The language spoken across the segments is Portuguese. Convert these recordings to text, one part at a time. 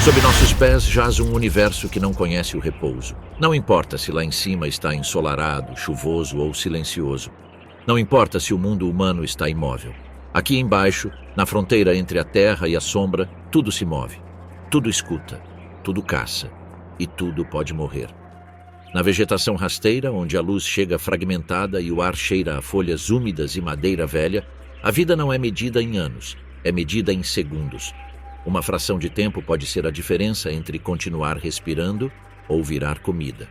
Sob nossos pés jaz um universo que não conhece o repouso. Não importa se lá em cima está ensolarado, chuvoso ou silencioso. Não importa se o mundo humano está imóvel. Aqui embaixo, na fronteira entre a terra e a sombra, tudo se move. Tudo escuta, tudo caça e tudo pode morrer. Na vegetação rasteira, onde a luz chega fragmentada e o ar cheira a folhas úmidas e madeira velha, a vida não é medida em anos, é medida em segundos. Uma fração de tempo pode ser a diferença entre continuar respirando ou virar comida.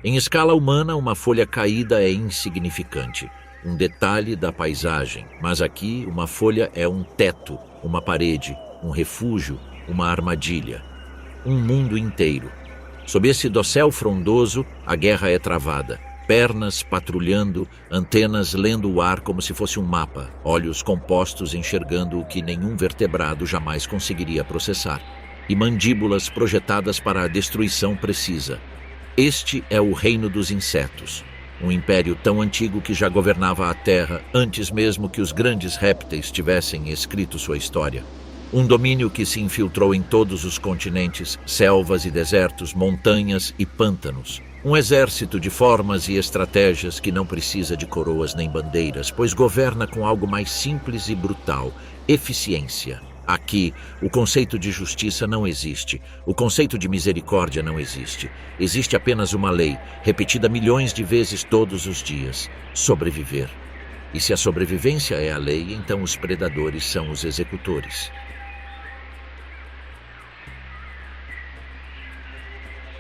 Em escala humana, uma folha caída é insignificante, um detalhe da paisagem, mas aqui uma folha é um teto, uma parede, um refúgio, uma armadilha, um mundo inteiro. Sob esse dossel frondoso, a guerra é travada. Pernas patrulhando, antenas lendo o ar como se fosse um mapa, olhos compostos enxergando o que nenhum vertebrado jamais conseguiria processar, e mandíbulas projetadas para a destruição precisa. Este é o reino dos insetos, um império tão antigo que já governava a Terra antes mesmo que os grandes répteis tivessem escrito sua história. Um domínio que se infiltrou em todos os continentes, selvas e desertos, montanhas e pântanos. Um exército de formas e estratégias que não precisa de coroas nem bandeiras, pois governa com algo mais simples e brutal: eficiência. Aqui, o conceito de justiça não existe. O conceito de misericórdia não existe. Existe apenas uma lei, repetida milhões de vezes todos os dias: sobreviver. E se a sobrevivência é a lei, então os predadores são os executores.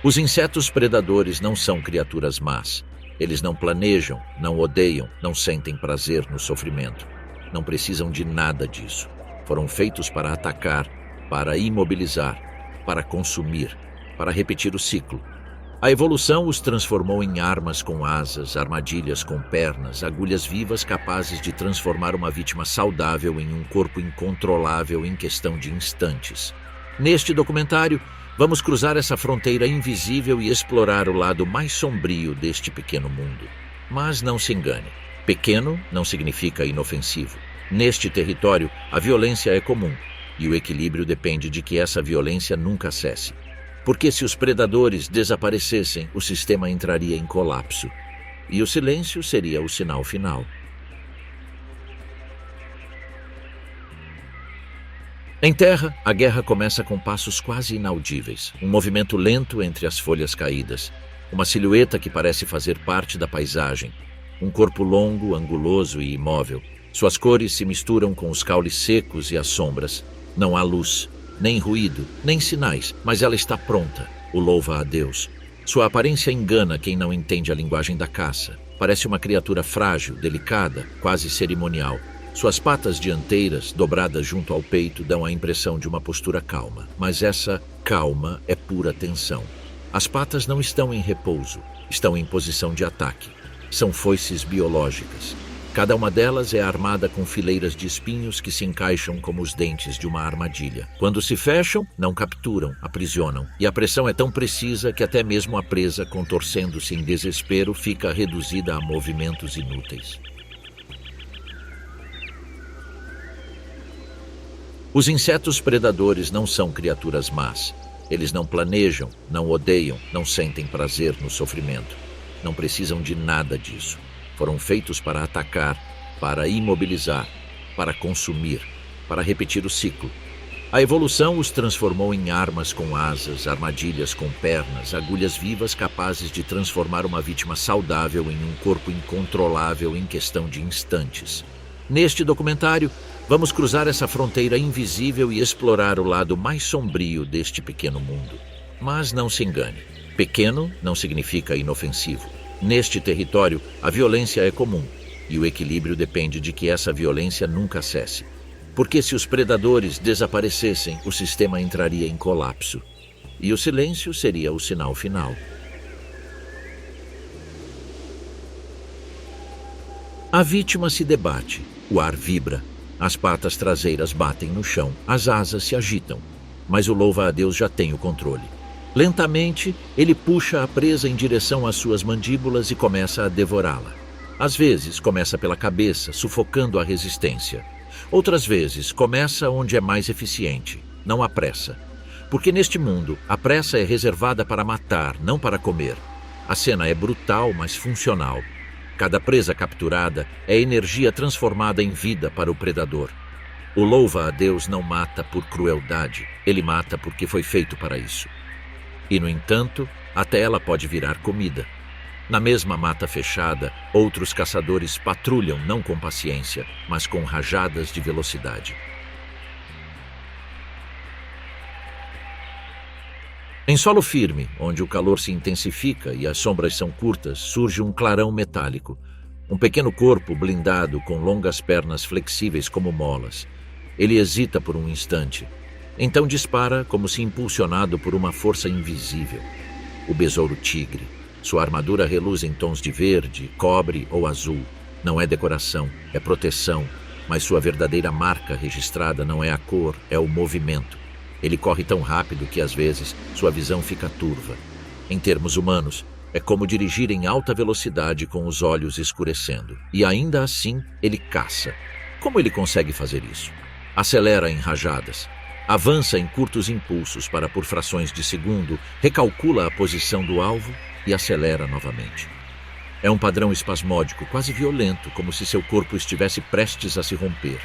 Os insetos predadores não são criaturas más. Eles não planejam, não odeiam, não sentem prazer no sofrimento. Não precisam de nada disso. Foram feitos para atacar, para imobilizar, para consumir, para repetir o ciclo. A evolução os transformou em armas com asas, armadilhas com pernas, agulhas vivas capazes de transformar uma vítima saudável em um corpo incontrolável em questão de instantes. Neste documentário, vamos cruzar essa fronteira invisível e explorar o lado mais sombrio deste pequeno mundo. Mas não se engane, pequeno não significa inofensivo. Neste território, a violência é comum, e o equilíbrio depende de que essa violência nunca cesse. Porque se os predadores desaparecessem, o sistema entraria em colapso, e o silêncio seria o sinal final. Em terra, a guerra começa com passos quase inaudíveis, um movimento lento entre as folhas caídas, uma silhueta que parece fazer parte da paisagem, um corpo longo, anguloso e imóvel. Suas cores se misturam com os caules secos e as sombras. Não há luz, nem ruído, nem sinais, mas ela está pronta, o louva a Deus. Sua aparência engana quem não entende a linguagem da caça. Parece uma criatura frágil, delicada, quase cerimonial. Suas patas dianteiras, dobradas junto ao peito, dão a impressão de uma postura calma. Mas essa calma é pura tensão. As patas não estão em repouso, estão em posição de ataque. São foices biológicas. Cada uma delas é armada com fileiras de espinhos que se encaixam como os dentes de uma armadilha. Quando se fecham, não capturam, aprisionam. E a pressão é tão precisa que até mesmo a presa, contorcendo-se em desespero, fica reduzida a movimentos inúteis. Os insetos predadores não são criaturas más. Eles não planejam, não odeiam, não sentem prazer no sofrimento. Não precisam de nada disso. Foram feitos para atacar, para imobilizar, para consumir, para repetir o ciclo. A evolução os transformou em armas com asas, armadilhas com pernas, agulhas vivas capazes de transformar uma vítima saudável em um corpo incontrolável em questão de instantes. Neste documentário, vamos cruzar essa fronteira invisível e explorar o lado mais sombrio deste pequeno mundo. Mas não se engane, pequeno não significa inofensivo. Neste território, a violência é comum, e o equilíbrio depende de que essa violência nunca cesse. Porque se os predadores desaparecessem, o sistema entraria em colapso, e o silêncio seria o sinal final. A vítima se debate, o ar vibra, as patas traseiras batem no chão, as asas se agitam, mas o louva-a-Deus já tem o controle. Lentamente, ele puxa a presa em direção às suas mandíbulas e começa a devorá-la. Às vezes, começa pela cabeça, sufocando a resistência. Outras vezes, começa onde é mais eficiente, não há pressa. Porque neste mundo, a pressa é reservada para matar, não para comer. A cena é brutal, mas funcional. Cada presa capturada é energia transformada em vida para o predador. O louva-a-Deus não mata por crueldade, ele mata porque foi feito para isso. E, no entanto, até ela pode virar comida. Na mesma mata fechada, outros caçadores patrulham não com paciência, mas com rajadas de velocidade. Em solo firme, onde o calor se intensifica e as sombras são curtas, surge um clarão metálico. Um pequeno corpo blindado com longas pernas flexíveis como molas. Ele hesita por um instante. Então dispara como se impulsionado por uma força invisível. O besouro tigre. Sua armadura reluz em tons de verde, cobre ou azul. Não é decoração, é proteção. Mas sua verdadeira marca registrada não é a cor, é o movimento. Ele corre tão rápido que, às vezes, sua visão fica turva. Em termos humanos, é como dirigir em alta velocidade com os olhos escurecendo. E ainda assim, ele caça. Como ele consegue fazer isso? Acelera em rajadas. Avança em curtos impulsos para, por frações de segundo, recalcula a posição do alvo e acelera novamente. É um padrão espasmódico, quase violento, como se seu corpo estivesse prestes a se romper.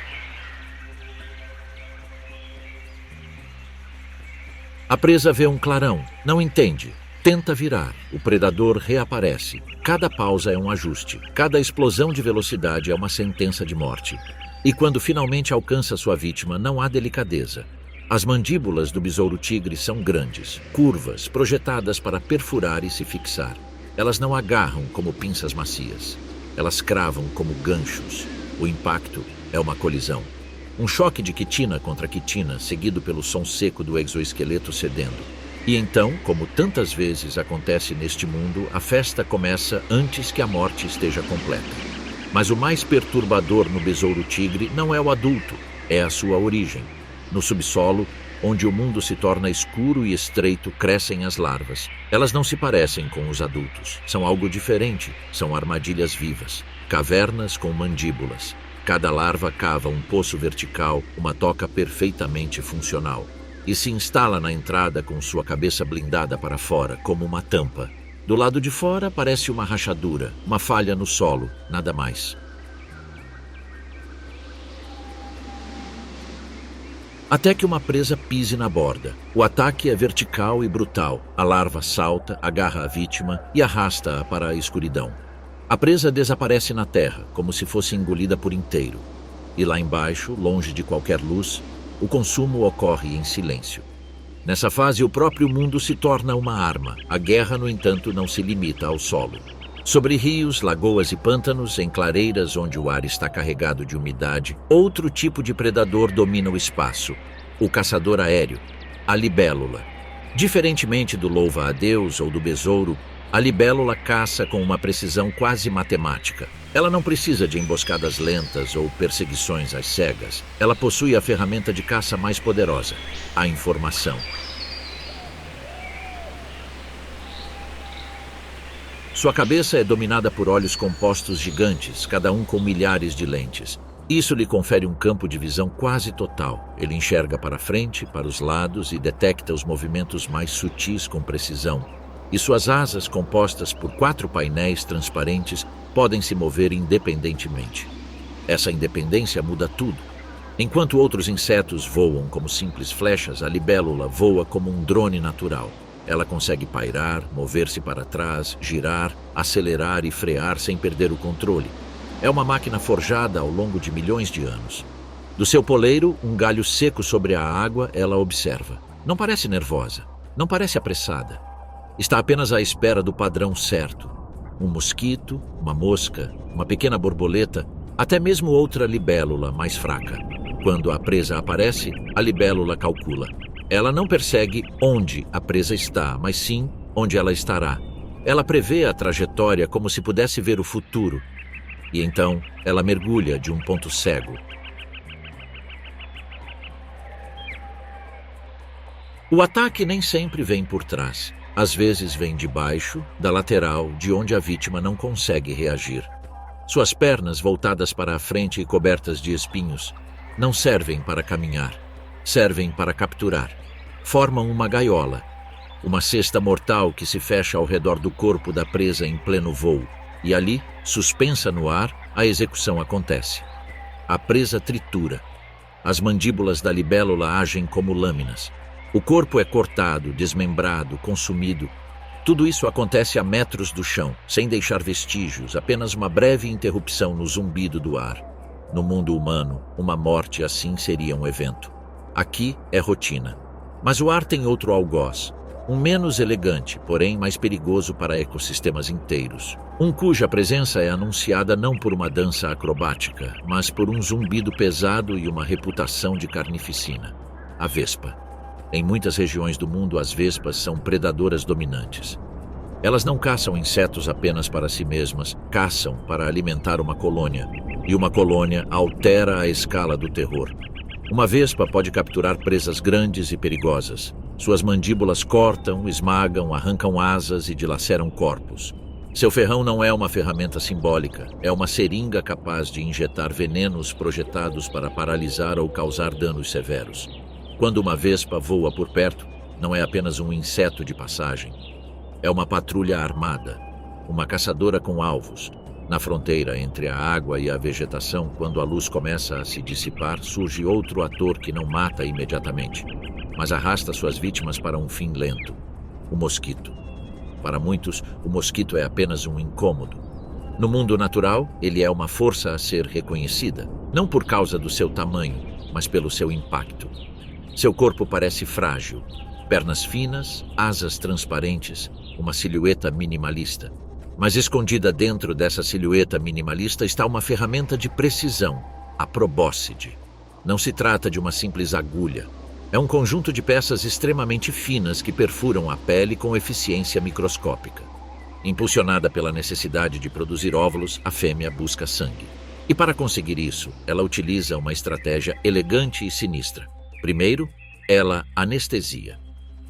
A presa vê um clarão, não entende, tenta virar. O predador reaparece. Cada pausa é um ajuste, cada explosão de velocidade é uma sentença de morte. E quando finalmente alcança sua vítima, não há delicadeza. As mandíbulas do besouro-tigre são grandes, curvas, projetadas para perfurar e se fixar. Elas não agarram como pinças macias. Elas cravam como ganchos. O impacto é uma colisão. Um choque de quitina contra quitina, seguido pelo som seco do exoesqueleto cedendo. E então, como tantas vezes acontece neste mundo, a festa começa antes que a morte esteja completa. Mas o mais perturbador no besouro-tigre não é o adulto, é a sua origem. No subsolo, onde o mundo se torna escuro e estreito, crescem as larvas. Elas não se parecem com os adultos. São algo diferente. São armadilhas vivas. Cavernas com mandíbulas. Cada larva cava um poço vertical, uma toca perfeitamente funcional. E se instala na entrada com sua cabeça blindada para fora, como uma tampa. Do lado de fora parece uma rachadura, uma falha no solo, nada mais. Até que uma presa pise na borda. O ataque é vertical e brutal. A larva salta, agarra a vítima e arrasta-a para a escuridão. A presa desaparece na terra, como se fosse engolida por inteiro. E lá embaixo, longe de qualquer luz, o consumo ocorre em silêncio. Nessa fase, o próprio mundo se torna uma arma. A guerra, no entanto, não se limita ao solo. Sobre rios, lagoas e pântanos, em clareiras onde o ar está carregado de umidade, outro tipo de predador domina o espaço, o caçador aéreo, a libélula. Diferentemente do louva-a-Deus ou do besouro, a libélula caça com uma precisão quase matemática. Ela não precisa de emboscadas lentas ou perseguições às cegas. Ela possui a ferramenta de caça mais poderosa, a informação. Sua cabeça é dominada por olhos compostos gigantes, cada um com milhares de lentes. Isso lhe confere um campo de visão quase total. Ele enxerga para frente, para os lados e detecta os movimentos mais sutis com precisão. E suas asas, compostas por 4 painéis transparentes, podem se mover independentemente. Essa independência muda tudo. Enquanto outros insetos voam como simples flechas, a libélula voa como um drone natural. Ela consegue pairar, mover-se para trás, girar, acelerar e frear sem perder o controle. É uma máquina forjada ao longo de milhões de anos. Do seu poleiro, um galho seco sobre a água, ela observa. Não parece nervosa, não parece apressada. Está apenas à espera do padrão certo. Um mosquito, uma mosca, uma pequena borboleta, até mesmo outra libélula mais fraca. Quando a presa aparece, a libélula calcula. Ela não persegue onde a presa está, mas sim onde ela estará. Ela prevê a trajetória como se pudesse ver o futuro. E então, ela mergulha de um ponto cego. O ataque nem sempre vem por trás. Às vezes vem de baixo, da lateral, de onde a vítima não consegue reagir. Suas pernas voltadas para a frente e cobertas de espinhos. Não servem para caminhar, servem para capturar. Formam uma gaiola, uma cesta mortal que se fecha ao redor do corpo da presa em pleno voo. E ali, suspensa no ar, a execução acontece. A presa tritura. As mandíbulas da libélula agem como lâminas. O corpo é cortado, desmembrado, consumido. Tudo isso acontece a metros do chão, sem deixar vestígios, apenas uma breve interrupção no zumbido do ar. No mundo humano, uma morte assim seria um evento. Aqui é rotina. Mas o ar tem outro algoz, um menos elegante, porém mais perigoso para ecossistemas inteiros. Um cuja presença é anunciada não por uma dança acrobática, mas por um zumbido pesado e uma reputação de carnificina. A vespa. Em muitas regiões do mundo, as vespas são predadoras dominantes. Elas não caçam insetos apenas para si mesmas, caçam para alimentar uma colônia. E uma colônia altera a escala do terror. Uma vespa pode capturar presas grandes e perigosas. Suas mandíbulas cortam, esmagam, arrancam asas e dilaceram corpos. Seu ferrão não é uma ferramenta simbólica, é uma seringa capaz de injetar venenos projetados para paralisar ou causar danos severos. Quando uma vespa voa por perto, não é apenas um inseto de passagem. É uma patrulha armada, uma caçadora com alvos. Na fronteira entre a água e a vegetação, quando a luz começa a se dissipar, surge outro ator que não mata imediatamente, mas arrasta suas vítimas para um fim lento: o mosquito. Para muitos, o mosquito é apenas um incômodo. No mundo natural, ele é uma força a ser reconhecida, não por causa do seu tamanho, mas pelo seu impacto. Seu corpo parece frágil, pernas finas, asas transparentes, uma silhueta minimalista. Mas escondida dentro dessa silhueta minimalista está uma ferramenta de precisão, a probóscide. Não se trata de uma simples agulha. É um conjunto de peças extremamente finas que perfuram a pele com eficiência microscópica. Impulsionada pela necessidade de produzir óvulos, a fêmea busca sangue. E para conseguir isso, ela utiliza uma estratégia elegante e sinistra. Primeiro, ela anestesia.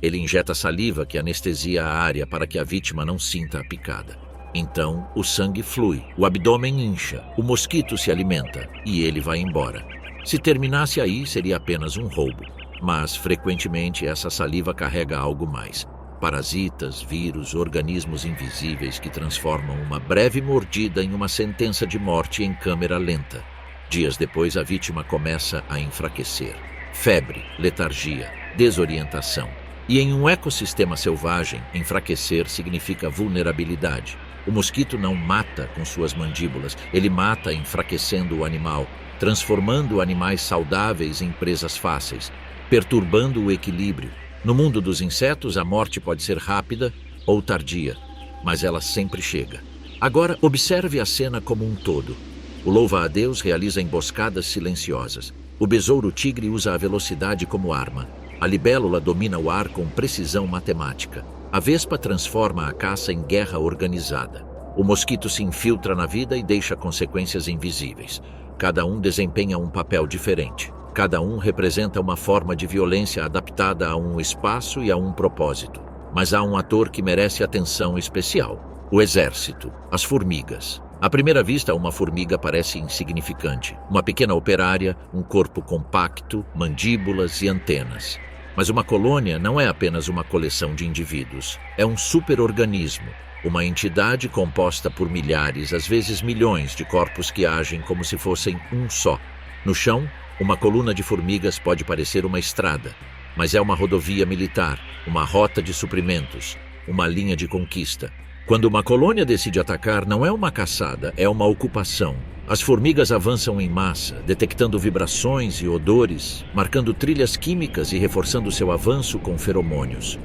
Ele injeta saliva que anestesia a área para que a vítima não sinta a picada. Então, o sangue flui, o abdômen incha, o mosquito se alimenta e ele vai embora. Se terminasse aí, seria apenas um roubo. Mas, frequentemente, essa saliva carrega algo mais. Parasitas, vírus, organismos invisíveis que transformam uma breve mordida em uma sentença de morte em câmera lenta. Dias depois, a vítima começa a enfraquecer. Febre, letargia, desorientação. E em um ecossistema selvagem, enfraquecer significa vulnerabilidade. O mosquito não mata com suas mandíbulas, ele mata enfraquecendo o animal, transformando animais saudáveis em presas fáceis, perturbando o equilíbrio. No mundo dos insetos, a morte pode ser rápida ou tardia, mas ela sempre chega. Agora, observe a cena como um todo. O louva-a-Deus realiza emboscadas silenciosas. O besouro-tigre usa a velocidade como arma. A libélula domina o ar com precisão matemática. A vespa transforma a caça em guerra organizada. O mosquito se infiltra na vida e deixa consequências invisíveis. Cada um desempenha um papel diferente. Cada um representa uma forma de violência adaptada a um espaço e a um propósito. Mas há um ator que merece atenção especial: o exército, as formigas. À primeira vista, uma formiga parece insignificante. Uma pequena operária, um corpo compacto, mandíbulas e antenas. Mas uma colônia não é apenas uma coleção de indivíduos. É um superorganismo, uma entidade composta por milhares, às vezes milhões, de corpos que agem como se fossem um só. No chão, uma coluna de formigas pode parecer uma estrada, mas é uma rodovia militar, uma rota de suprimentos, uma linha de conquista. Quando uma colônia decide atacar, não é uma caçada, é uma ocupação. As formigas avançam em massa, detectando vibrações e odores, marcando trilhas químicas e reforçando seu avanço com feromônios.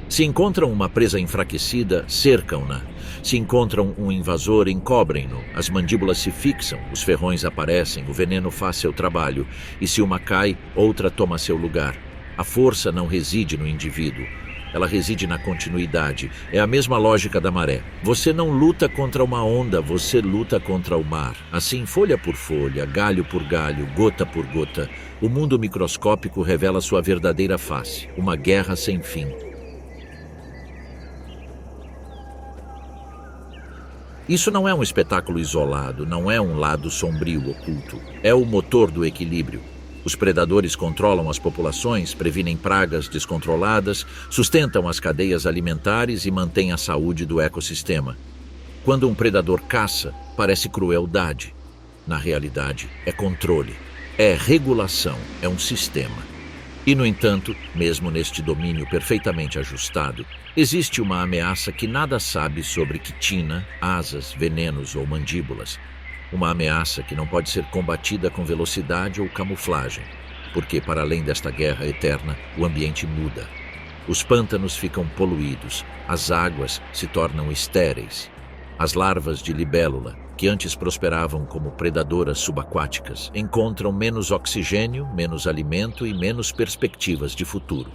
Se encontram uma presa enfraquecida, cercam-na. Se encontram um invasor, encobrem-no. As mandíbulas se fixam, os ferrões aparecem, o veneno faz seu trabalho. E se uma cai, outra toma seu lugar. A força não reside no indivíduo. Ela reside na continuidade. É a mesma lógica da maré. Você não luta contra uma onda, você luta contra o mar. Assim, folha por folha, galho por galho, gota por gota, o mundo microscópico revela sua verdadeira face, uma guerra sem fim. Isso não é um espetáculo isolado, não é um lado sombrio oculto. É o motor do equilíbrio. Os predadores controlam as populações, previnem pragas descontroladas, sustentam as cadeias alimentares e mantêm a saúde do ecossistema. Quando um predador caça, parece crueldade. Na realidade, é controle, é regulação, é um sistema. E, no entanto, mesmo neste domínio perfeitamente ajustado, existe uma ameaça que nada sabe sobre quitina, asas, venenos ou mandíbulas. Uma ameaça que não pode ser combatida com velocidade ou camuflagem, porque, para além desta guerra eterna, o ambiente muda. Os pântanos ficam poluídos, as águas se tornam estéreis. As larvas de libélula, que antes prosperavam como predadoras subaquáticas, encontram menos oxigênio, menos alimento e menos perspectivas de futuro.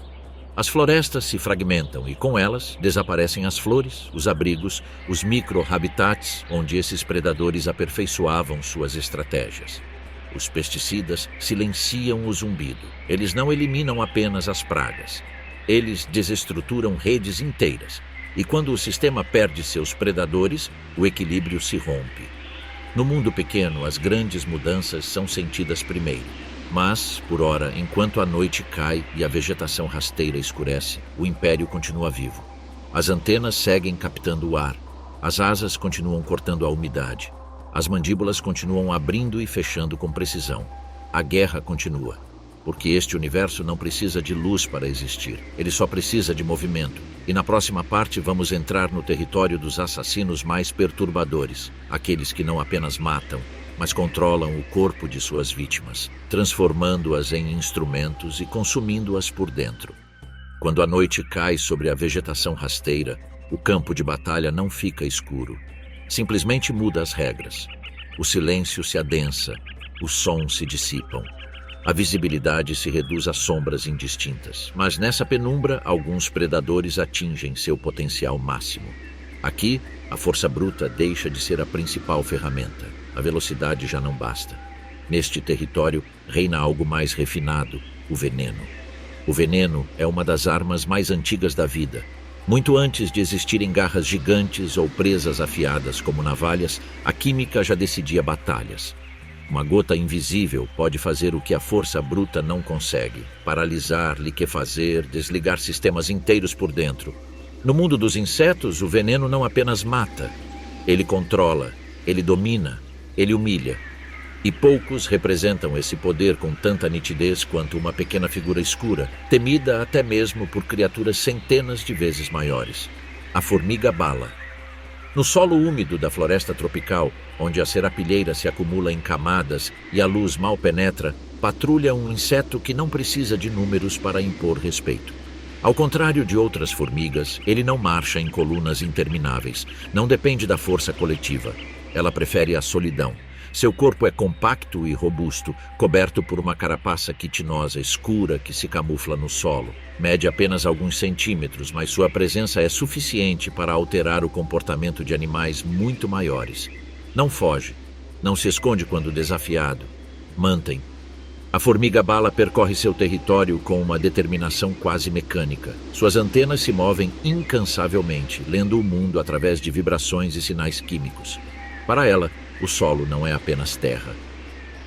As florestas se fragmentam e, com elas, desaparecem as flores, os abrigos, os micro-habitats onde esses predadores aperfeiçoavam suas estratégias. Os pesticidas silenciam o zumbido. Eles não eliminam apenas as pragas. Eles desestruturam redes inteiras. E quando o sistema perde seus predadores, o equilíbrio se rompe. No mundo pequeno, as grandes mudanças são sentidas primeiro. Mas, por ora, enquanto a noite cai e a vegetação rasteira escurece, o império continua vivo. As antenas seguem captando o ar. As asas continuam cortando a umidade. As mandíbulas continuam abrindo e fechando com precisão. A guerra continua. Porque este universo não precisa de luz para existir. Ele só precisa de movimento. E na próxima parte vamos entrar no território dos assassinos mais perturbadores. Aqueles que não apenas matam, mas controlam o corpo de suas vítimas, transformando-as em instrumentos e consumindo-as por dentro. Quando a noite cai sobre a vegetação rasteira, o campo de batalha não fica escuro. Simplesmente muda as regras. O silêncio se adensa, os sons se dissipam. A visibilidade se reduz a sombras indistintas, mas nessa penumbra, alguns predadores atingem seu potencial máximo. Aqui, a força bruta deixa de ser a principal ferramenta. A velocidade já não basta. Neste território, reina algo mais refinado, o veneno. O veneno é uma das armas mais antigas da vida. Muito antes de existirem garras gigantes ou presas afiadas como navalhas, a química já decidia batalhas. Uma gota invisível pode fazer o que a força bruta não consegue: paralisar, liquefazer, desligar sistemas inteiros por dentro. No mundo dos insetos, o veneno não apenas mata, ele controla, ele domina, ele humilha. E poucos representam esse poder com tanta nitidez quanto uma pequena figura escura, temida até mesmo por criaturas centenas de vezes maiores: a formiga-bala. No solo úmido da floresta tropical, onde a serapilheira se acumula em camadas e a luz mal penetra, patrulha um inseto que não precisa de números para impor respeito. Ao contrário de outras formigas, ele não marcha em colunas intermináveis, não depende da força coletiva. Ela prefere a solidão. Seu corpo é compacto e robusto, coberto por uma carapaça quitinosa escura que se camufla no solo. Mede apenas alguns centímetros, mas sua presença é suficiente para alterar o comportamento de animais muito maiores. Não foge, não se esconde quando desafiado. Mantém. A formiga-bala percorre seu território com uma determinação quase mecânica. Suas antenas se movem incansavelmente, lendo o mundo através de vibrações e sinais químicos. Para ela, o solo não é apenas terra.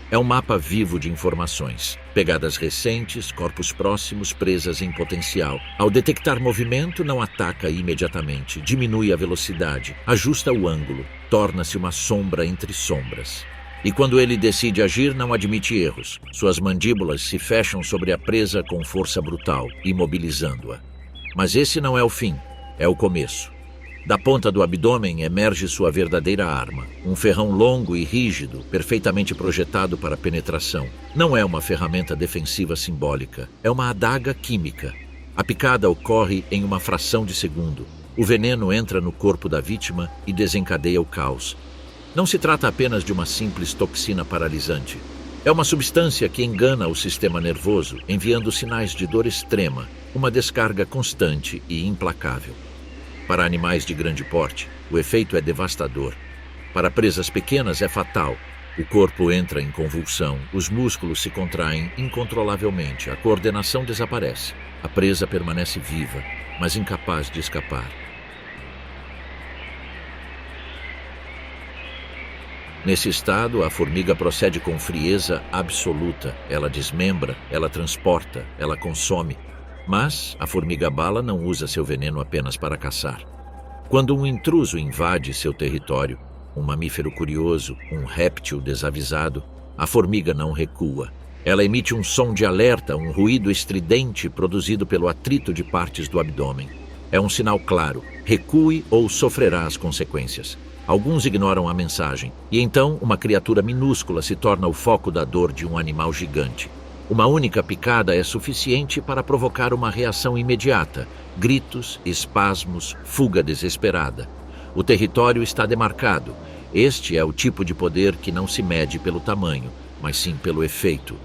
É um mapa vivo de informações, pegadas recentes, corpos próximos, presas em potencial. Ao detectar movimento, não ataca imediatamente, diminui a velocidade, ajusta o ângulo, torna-se uma sombra entre sombras. E quando ele decide agir, não admite erros. Suas mandíbulas se fecham sobre a presa com força brutal, imobilizando-a. Mas esse não é o fim, é o começo. Da ponta do abdômen emerge sua verdadeira arma, um ferrão longo e rígido, perfeitamente projetado para penetração. Não é uma ferramenta defensiva simbólica, é uma adaga química. A picada ocorre em uma fração de segundo. O veneno entra no corpo da vítima e desencadeia o caos. Não se trata apenas de uma simples toxina paralisante. É uma substância que engana o sistema nervoso, enviando sinais de dor extrema, uma descarga constante e implacável. Para animais de grande porte, o efeito é devastador. Para presas pequenas é fatal. O corpo entra em convulsão, os músculos se contraem incontrolavelmente, a coordenação desaparece. A presa permanece viva, mas incapaz de escapar. Nesse estado, a formiga procede com frieza absoluta. Ela desmembra, ela transporta, ela consome. Mas a formiga-bala não usa seu veneno apenas para caçar. Quando um intruso invade seu território, um mamífero curioso, um réptil desavisado, a formiga não recua. Ela emite um som de alerta, um ruído estridente produzido pelo atrito de partes do abdômen. É um sinal claro: recue ou sofrerá as consequências. Alguns ignoram a mensagem, e então uma criatura minúscula se torna o foco da dor de um animal gigante. Uma única picada é suficiente para provocar uma reação imediata: gritos, espasmos, fuga desesperada. O território está demarcado. Este é o tipo de poder que não se mede pelo tamanho, mas sim pelo efeito.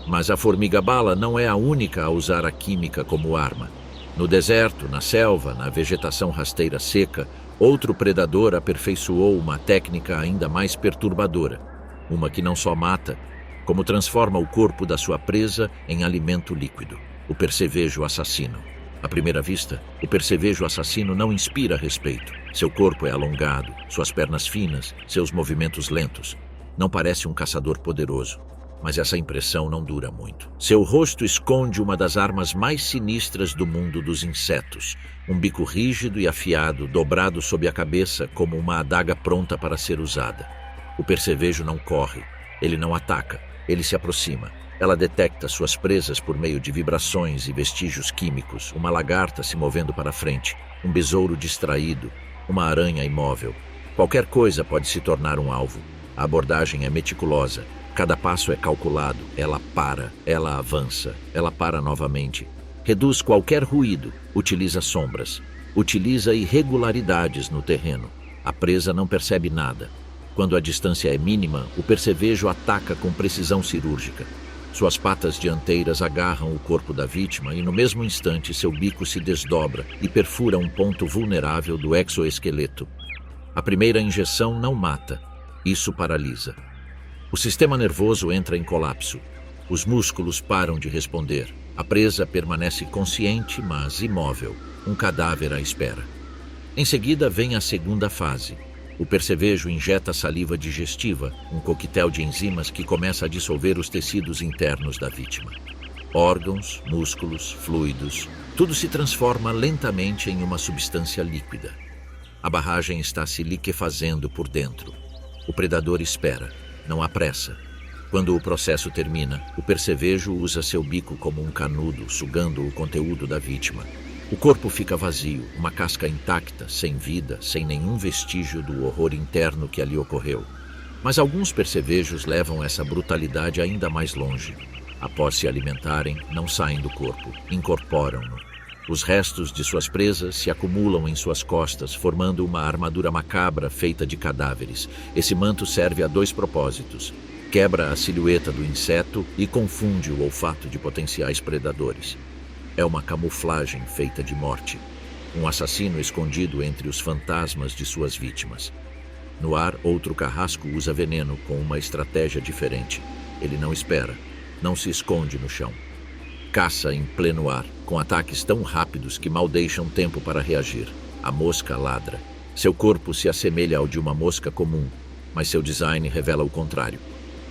Mas a formiga-bala não é a única a usar a química como arma. No deserto, na selva, na vegetação rasteira seca, outro predador aperfeiçoou uma técnica ainda mais perturbadora. Uma que não só mata, como transforma o corpo da sua presa em alimento líquido: o percevejo assassino. À primeira vista, o percevejo assassino não inspira respeito. Seu corpo é alongado, suas pernas finas, seus movimentos lentos. Não parece um caçador poderoso. Mas essa impressão não dura muito. Seu rosto esconde uma das armas mais sinistras do mundo dos insetos: um bico rígido e afiado, dobrado sob a cabeça como uma adaga pronta para ser usada. O percevejo não corre, ele não ataca, ele se aproxima. Ela detecta suas presas por meio de vibrações e vestígios químicos: uma lagarta se movendo para frente, um besouro distraído, uma aranha imóvel. Qualquer coisa pode se tornar um alvo. A abordagem é meticulosa. Cada passo é calculado. Ela para, ela avança, ela para novamente. Reduz qualquer ruído, utiliza sombras, utiliza irregularidades no terreno. A presa não percebe nada. Quando a distância é mínima, o percevejo ataca com precisão cirúrgica. Suas patas dianteiras agarram o corpo da vítima e, no mesmo instante, seu bico se desdobra e perfura um ponto vulnerável do exoesqueleto. A primeira injeção não mata, isso paralisa. O sistema nervoso entra em colapso. Os músculos param de responder. A presa permanece consciente, mas imóvel, um cadáver à espera. Em seguida vem a segunda fase. O percevejo injeta saliva digestiva, um coquetel de enzimas que começa a dissolver os tecidos internos da vítima. Órgãos, músculos, fluidos, tudo se transforma lentamente em uma substância líquida. A barragem está se liquefazendo por dentro. O predador espera. Não há pressa. Quando o processo termina, o percevejo usa seu bico como um canudo, sugando o conteúdo da vítima. O corpo fica vazio, uma casca intacta, sem vida, sem nenhum vestígio do horror interno que ali ocorreu. Mas alguns percevejos levam essa brutalidade ainda mais longe. Após se alimentarem, não saem do corpo, incorporam-no. Os restos de suas presas se acumulam em suas costas, formando uma armadura macabra feita de cadáveres. Esse manto serve a dois propósitos: quebra a silhueta do inseto e confunde o olfato de potenciais predadores. É uma camuflagem feita de morte, um assassino escondido entre os fantasmas de suas vítimas. No ar, outro carrasco usa veneno com uma estratégia diferente. Ele não espera, não se esconde no chão. Caça em pleno ar, com ataques tão rápidos que mal deixam tempo para reagir. A mosca ladra. Seu corpo se assemelha ao de uma mosca comum, mas seu design revela o contrário.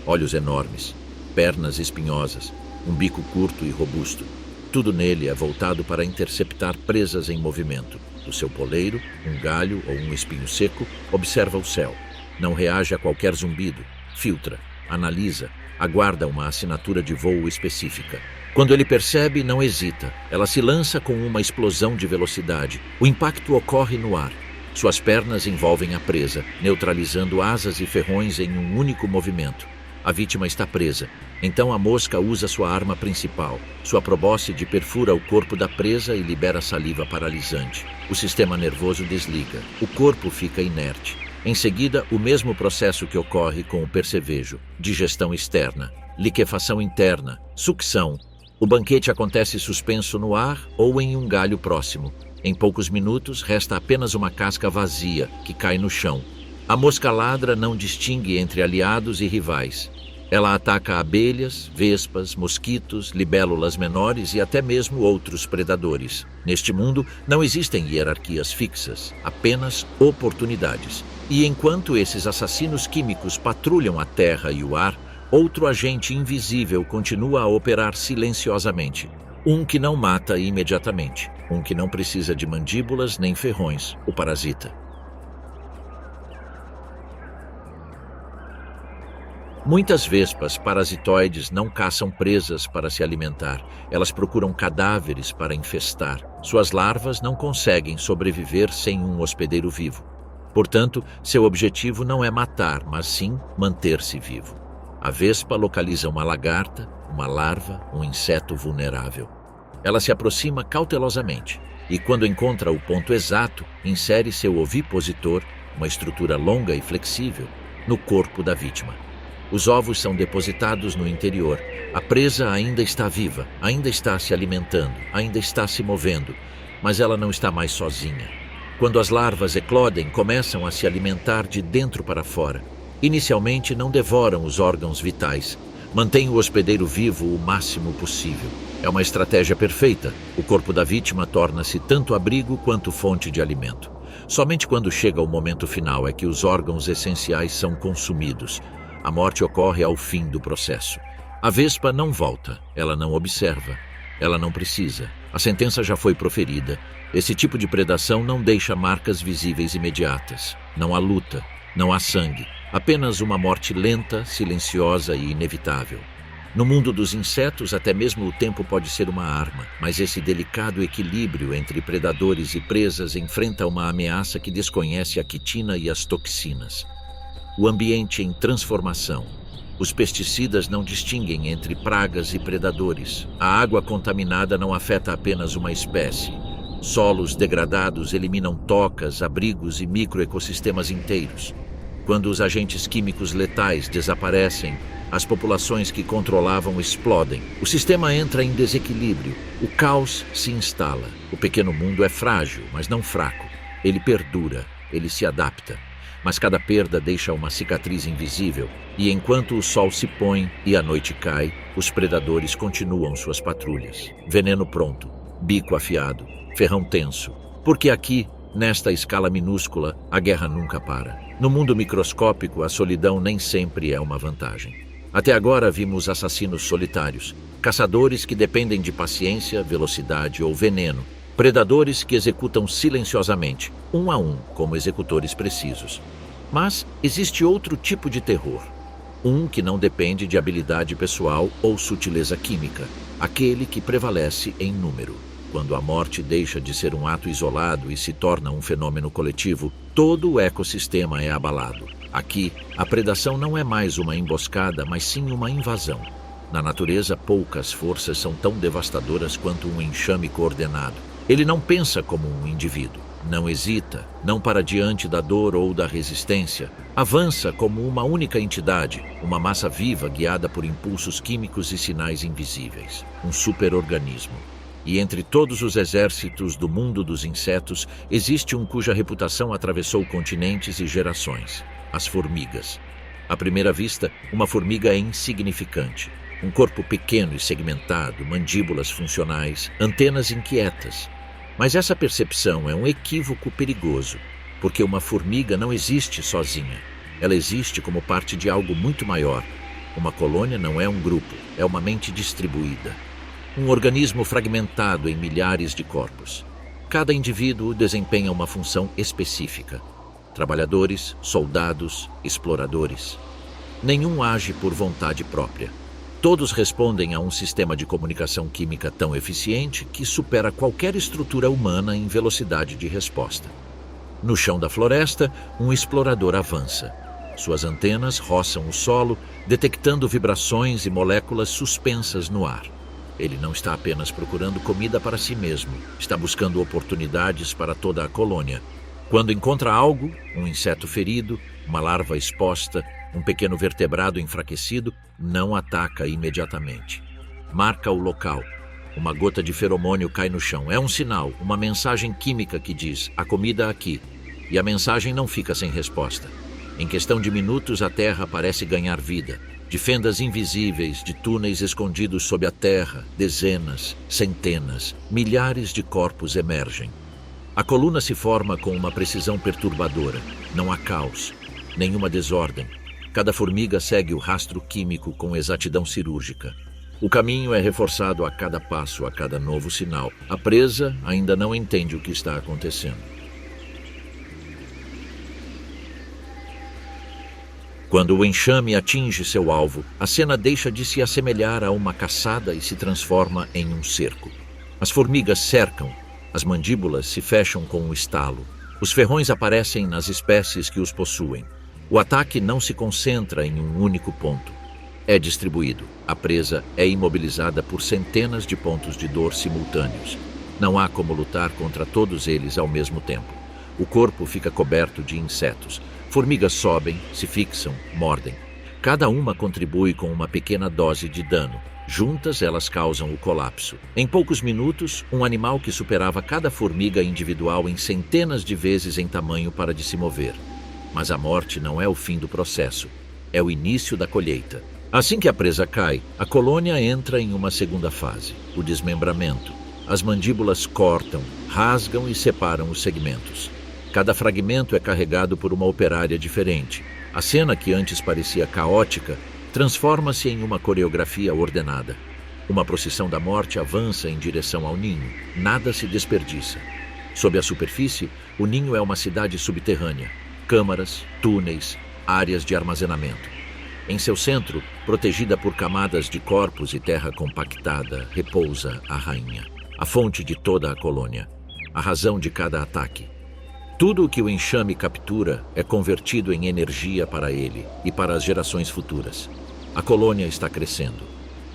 Olhos enormes, pernas espinhosas, um bico curto e robusto. Tudo nele é voltado para interceptar presas em movimento. Do seu poleiro, um galho ou um espinho seco, observa o céu. Não reage a qualquer zumbido. Filtra, analisa, aguarda uma assinatura de voo específica. Quando ele percebe, não hesita. Ela se lança com uma explosão de velocidade. O impacto ocorre no ar. Suas pernas envolvem a presa, neutralizando asas e ferrões em um único movimento. A vítima está presa. Então a mosca usa sua arma principal. Sua probóscide perfura o corpo da presa e libera saliva paralisante. O sistema nervoso desliga. O corpo fica inerte. Em seguida, o mesmo processo que ocorre com o percevejo: digestão externa, liquefação interna, sucção. O banquete acontece suspenso no ar ou em um galho próximo. Em poucos minutos, resta apenas uma casca vazia que cai no chão. A mosca ladra não distingue entre aliados e rivais. Ela ataca abelhas, vespas, mosquitos, libélulas menores e até mesmo outros predadores. Neste mundo, não existem hierarquias fixas, apenas oportunidades. E enquanto esses assassinos químicos patrulham a terra e o ar, outro agente invisível continua a operar silenciosamente. Um que não mata imediatamente, um que não precisa de mandíbulas nem ferrões, o parasita. Muitas vespas parasitoides não caçam presas para se alimentar, elas procuram cadáveres para infestar. Suas larvas não conseguem sobreviver sem um hospedeiro vivo. Portanto, seu objetivo não é matar, mas sim manter-se vivo. A vespa localiza uma lagarta, uma larva, um inseto vulnerável. Ela se aproxima cautelosamente e, quando encontra o ponto exato, insere seu ovipositor, uma estrutura longa e flexível, no corpo da vítima. Os ovos são depositados no interior. A presa ainda está viva, ainda está se alimentando, ainda está se movendo, mas ela não está mais sozinha. Quando as larvas eclodem, começam a se alimentar de dentro para fora. Inicialmente não devoram os órgãos vitais. Mantêm o hospedeiro vivo o máximo possível. É uma estratégia perfeita. O corpo da vítima torna-se tanto abrigo quanto fonte de alimento. Somente quando chega o momento final é que os órgãos essenciais são consumidos. A morte ocorre ao fim do processo. A vespa não volta, ela não observa, ela não precisa. A sentença já foi proferida. Esse tipo de predação não deixa marcas visíveis imediatas. Não há luta, não há sangue, apenas uma morte lenta, silenciosa e inevitável. No mundo dos insetos, até mesmo o tempo pode ser uma arma, mas esse delicado equilíbrio entre predadores e presas enfrenta uma ameaça que desconhece a quitina e as toxinas. O ambiente em transformação. Os pesticidas não distinguem entre pragas e predadores. A água contaminada não afeta apenas uma espécie. Solos degradados eliminam tocas, abrigos e microecossistemas inteiros. Quando os agentes químicos letais desaparecem, as populações que controlavam explodem. O sistema entra em desequilíbrio. O caos se instala. O pequeno mundo é frágil, mas não fraco. Ele perdura, ele se adapta. Mas cada perda deixa uma cicatriz invisível, e enquanto o sol se põe e a noite cai, os predadores continuam suas patrulhas. Veneno pronto, bico afiado, ferrão tenso. Porque aqui, nesta escala minúscula, a guerra nunca para. No mundo microscópico, a solidão nem sempre é uma vantagem. Até agora vimos assassinos solitários, caçadores que dependem de paciência, velocidade ou veneno, predadores que executam silenciosamente, um a um, como executores precisos. Mas existe outro tipo de terror. Um que não depende de habilidade pessoal ou sutileza química. Aquele que prevalece em número. Quando a morte deixa de ser um ato isolado e se torna um fenômeno coletivo, todo o ecossistema é abalado. Aqui, a predação não é mais uma emboscada, mas sim uma invasão. Na natureza, poucas forças são tão devastadoras quanto um enxame coordenado. Ele não pensa como um indivíduo, não hesita, não para diante da dor ou da resistência. Avança como uma única entidade, uma massa viva guiada por impulsos químicos e sinais invisíveis. Um superorganismo. E entre todos os exércitos do mundo dos insetos, existe um cuja reputação atravessou continentes e gerações. As formigas. À primeira vista, uma formiga é insignificante. Um corpo pequeno e segmentado, mandíbulas funcionais, antenas inquietas. Mas essa percepção é um equívoco perigoso, porque uma formiga não existe sozinha. Ela existe como parte de algo muito maior. Uma colônia não é um grupo, é uma mente distribuída. Um organismo fragmentado em milhares de corpos. Cada indivíduo desempenha uma função específica. Trabalhadores, soldados, exploradores. Nenhum age por vontade própria. Todos respondem a um sistema de comunicação química tão eficiente que supera qualquer estrutura humana em velocidade de resposta. No chão da floresta, um explorador avança. Suas antenas roçam o solo, detectando vibrações e moléculas suspensas no ar. Ele não está apenas procurando comida para si mesmo, está buscando oportunidades para toda a colônia. Quando encontra algo, um inseto ferido, uma larva exposta, um pequeno vertebrado enfraquecido, não ataca imediatamente. Marca o local. Uma gota de feromônio cai no chão. É um sinal, uma mensagem química que diz: a comida aqui. E a mensagem não fica sem resposta. Em questão de minutos, a terra parece ganhar vida. De fendas invisíveis, de túneis escondidos sob a terra, dezenas, centenas, milhares de corpos emergem. A coluna se forma com uma precisão perturbadora. Não há caos, nenhuma desordem. Cada formiga segue o rastro químico com exatidão cirúrgica. O caminho é reforçado a cada passo, a cada novo sinal. A presa ainda não entende o que está acontecendo. Quando o enxame atinge seu alvo, a cena deixa de se assemelhar a uma caçada e se transforma em um cerco. As formigas cercam, as mandíbulas se fecham com um estalo. Os ferrões aparecem nas espécies que os possuem. O ataque não se concentra em um único ponto. É distribuído. A presa é imobilizada por centenas de pontos de dor simultâneos. Não há como lutar contra todos eles ao mesmo tempo. O corpo fica coberto de insetos. Formigas sobem, se fixam, mordem. Cada uma contribui com uma pequena dose de dano. Juntas, elas causam o colapso. Em poucos minutos, um animal que superava cada formiga individual em centenas de vezes em tamanho para de se mover. Mas a morte não é o fim do processo. É o início da colheita. Assim que a presa cai, a colônia entra em uma segunda fase, o desmembramento. As mandíbulas cortam, rasgam e separam os segmentos. Cada fragmento é carregado por uma operária diferente. A cena, que antes parecia caótica, transforma-se em uma coreografia ordenada. Uma procissão da morte avança em direção ao ninho. Nada se desperdiça. Sob a superfície, o ninho é uma cidade subterrânea. Câmaras, túneis, áreas de armazenamento. Em seu centro, protegida por camadas de corpos e terra compactada, repousa a rainha, a fonte de toda a colônia, a razão de cada ataque. Tudo o que o enxame captura é convertido em energia para ele e para as gerações futuras. A colônia está crescendo,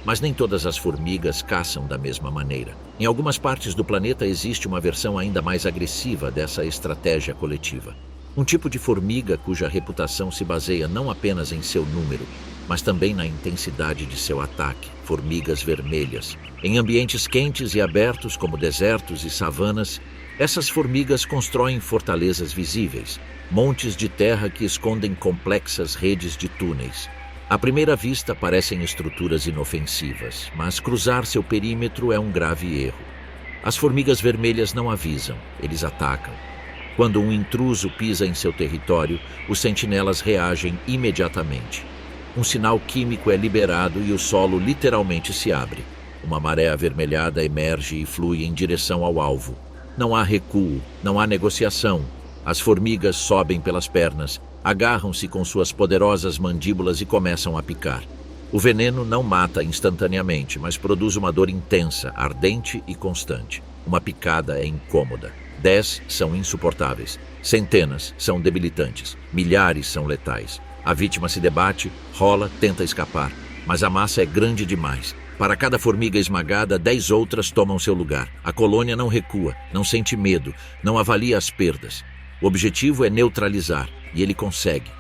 mas nem todas as formigas caçam da mesma maneira. Em algumas partes do planeta existe uma versão ainda mais agressiva dessa estratégia coletiva. Um tipo de formiga cuja reputação se baseia não apenas em seu número, mas também na intensidade de seu ataque, formigas vermelhas. Em ambientes quentes e abertos como desertos e savanas, essas formigas constroem fortalezas visíveis, montes de terra que escondem complexas redes de túneis. À primeira vista parecem estruturas inofensivas, mas cruzar seu perímetro é um grave erro. As formigas vermelhas não avisam, eles atacam. Quando um intruso pisa em seu território, os sentinelas reagem imediatamente. Um sinal químico é liberado e o solo literalmente se abre. Uma maré avermelhada emerge e flui em direção ao alvo. Não há recuo, não há negociação. As formigas sobem pelas pernas, agarram-se com suas poderosas mandíbulas e começam a picar. O veneno não mata instantaneamente, mas produz uma dor intensa, ardente e constante. Uma picada é incômoda. 10 são insuportáveis. Centenas são debilitantes. Milhares são letais. A vítima se debate, rola, tenta escapar. Mas a massa é grande demais. Para cada formiga esmagada, 10 outras tomam seu lugar. A colônia não recua, não sente medo, não avalia as perdas. O objetivo é neutralizar, e ele consegue.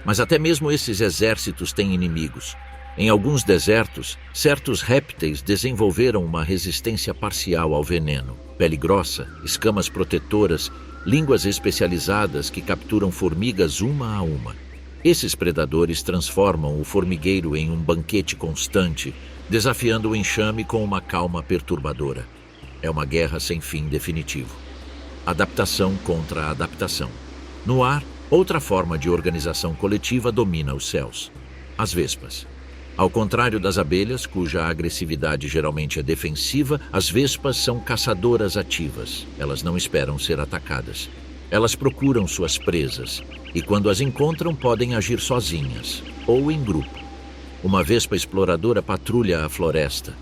Mas até mesmo esses exércitos têm inimigos. Em alguns desertos, certos répteis desenvolveram uma resistência parcial ao veneno. Pele grossa, escamas protetoras, línguas especializadas que capturam formigas uma a uma. Esses predadores transformam o formigueiro em um banquete constante, desafiando o enxame com uma calma perturbadora. É uma guerra sem fim definitivo. Adaptação contra a adaptação. No ar, outra forma de organização coletiva domina os céus. As vespas. Ao contrário das abelhas, cuja agressividade geralmente é defensiva, as vespas são caçadoras ativas. Elas não esperam ser atacadas. Elas procuram suas presas e, quando as encontram, podem agir sozinhas ou em grupo. Uma vespa exploradora patrulha a floresta.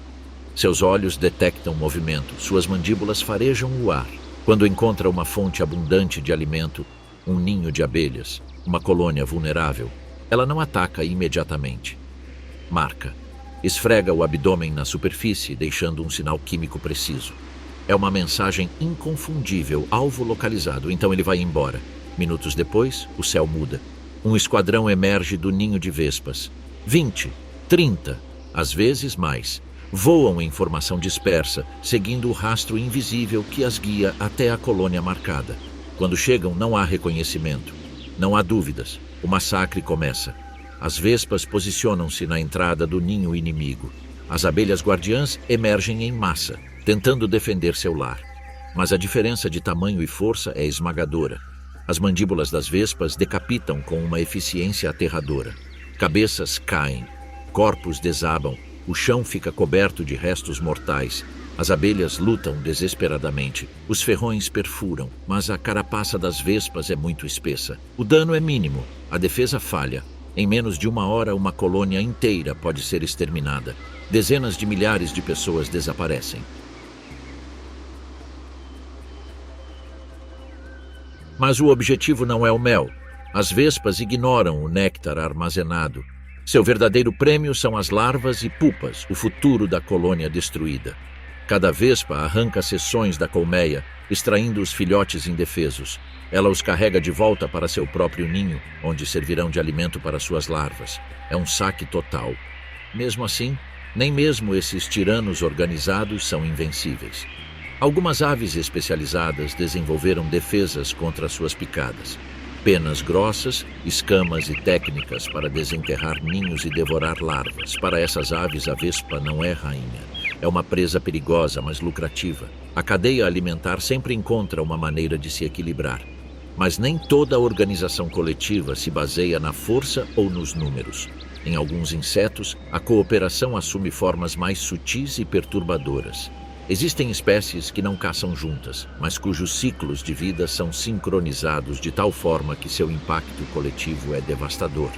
Seus olhos detectam movimento, suas mandíbulas farejam o ar. Quando encontra uma fonte abundante de alimento, um ninho de abelhas, uma colônia vulnerável, ela não ataca imediatamente. Marca. Esfrega o abdômen na superfície, deixando um sinal químico preciso. É uma mensagem inconfundível, alvo localizado, então ele vai embora. Minutos depois, o céu muda. Um esquadrão emerge do ninho de vespas. 20, 30, às vezes mais. Voam em formação dispersa, seguindo o rastro invisível que as guia até a colônia marcada. Quando chegam, não há reconhecimento. Não há dúvidas. O massacre começa. As vespas posicionam-se na entrada do ninho inimigo. As abelhas guardiãs emergem em massa, tentando defender seu lar. mas a diferença de tamanho e força é esmagadora. As mandíbulas das vespas decapitam com uma eficiência aterradora. Cabeças caem, corpos desabam, o chão fica coberto de restos mortais. As abelhas lutam desesperadamente, os ferrões perfuram, mas a carapaça das vespas é muito espessa. O dano é mínimo, a defesa falha. Em menos de 1 hora, uma colônia inteira pode ser exterminada. Dezenas de milhares de pessoas desaparecem. Mas o objetivo não é o mel. As vespas ignoram o néctar armazenado. Seu verdadeiro prêmio são as larvas e pupas, o futuro da colônia destruída. Cada vespa arranca seções da colmeia, extraindo os filhotes indefesos. Ela os carrega de volta para seu próprio ninho, onde servirão de alimento para suas larvas. É um saque total. Mesmo assim, nem mesmo esses tiranos organizados são invencíveis. Algumas aves especializadas desenvolveram defesas contra suas picadas. Penas grossas, escamas e técnicas para desenterrar ninhos e devorar larvas. Para essas aves, a vespa não é rainha. É uma presa perigosa, mas lucrativa. A cadeia alimentar sempre encontra uma maneira de se equilibrar. Mas nem toda organização coletiva se baseia na força ou nos números. Em alguns insetos, a cooperação assume formas mais sutis e perturbadoras. Existem espécies que não caçam juntas, mas cujos ciclos de vida são sincronizados de tal forma que seu impacto coletivo é devastador.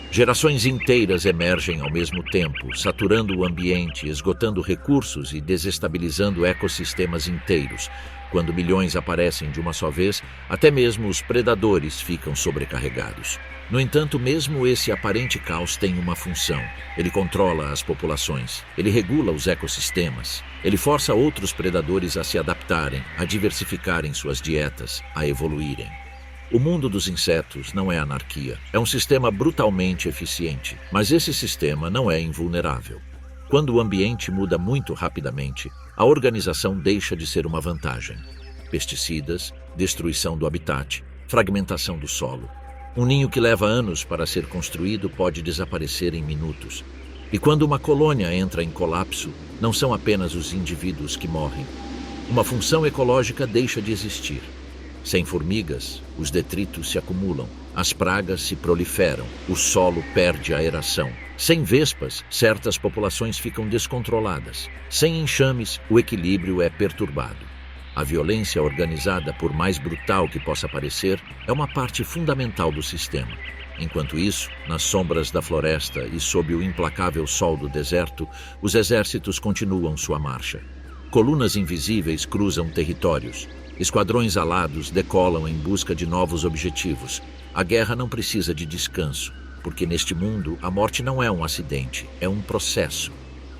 Gerações inteiras emergem ao mesmo tempo, saturando o ambiente, esgotando recursos e desestabilizando ecossistemas inteiros. Quando milhões aparecem de uma só vez, até mesmo os predadores ficam sobrecarregados. No entanto, mesmo esse aparente caos tem uma função. Ele controla as populações, ele regula os ecossistemas, ele força outros predadores a se adaptarem, a diversificarem suas dietas, a evoluírem. O mundo dos insetos não é anarquia, é um sistema brutalmente eficiente, mas esse sistema não é invulnerável. Quando o ambiente muda muito rapidamente, a organização deixa de ser uma vantagem. Pesticidas, destruição do habitat, fragmentação do solo. Um ninho que leva anos para ser construído pode desaparecer em minutos. E quando uma colônia entra em colapso, não são apenas os indivíduos que morrem. Uma função ecológica deixa de existir. Sem formigas, os detritos se acumulam, as pragas se proliferam, o solo perde a aeração. Sem vespas, certas populações ficam descontroladas. Sem enxames, o equilíbrio é perturbado. A violência organizada, por mais brutal que possa parecer, é uma parte fundamental do sistema. Enquanto isso, nas sombras da floresta e sob o implacável sol do deserto, os exércitos continuam sua marcha. Colunas invisíveis cruzam territórios. Esquadrões alados decolam em busca de novos objetivos. A guerra não precisa de descanso, porque neste mundo a morte não é um acidente, é um processo.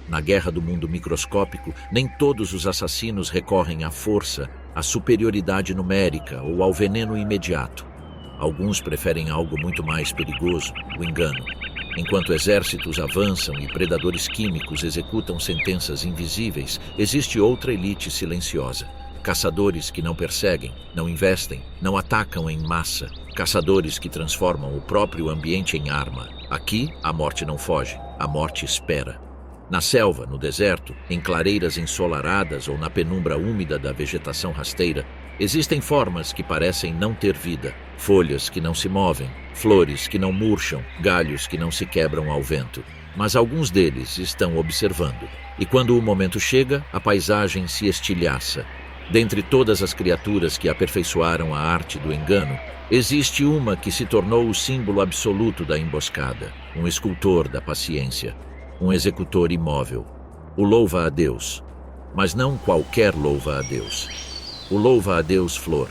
Na guerra do mundo microscópico, nem todos os assassinos recorrem à força, à superioridade numérica ou ao veneno imediato. Alguns preferem algo muito mais perigoso, o engano. Enquanto exércitos avançam e predadores químicos executam sentenças invisíveis, existe outra elite silenciosa. Caçadores que não perseguem, não investem, não atacam em massa. Caçadores que transformam o próprio ambiente em arma. Aqui, a morte não foge, a morte espera. Na selva, no deserto, em clareiras ensolaradas ou na penumbra úmida da vegetação rasteira, existem formas que parecem não ter vida, folhas que não se movem, flores que não murcham, galhos que não se quebram ao vento. Mas alguns deles estão observando. E quando o momento chega, a paisagem se estilhaça. Dentre todas as criaturas que aperfeiçoaram a arte do engano, existe uma que se tornou o símbolo absoluto da emboscada, um escultor da paciência. Um executor imóvel. O louva-a-Deus. Mas não qualquer louva-a-Deus. O louva-a-Deus flor.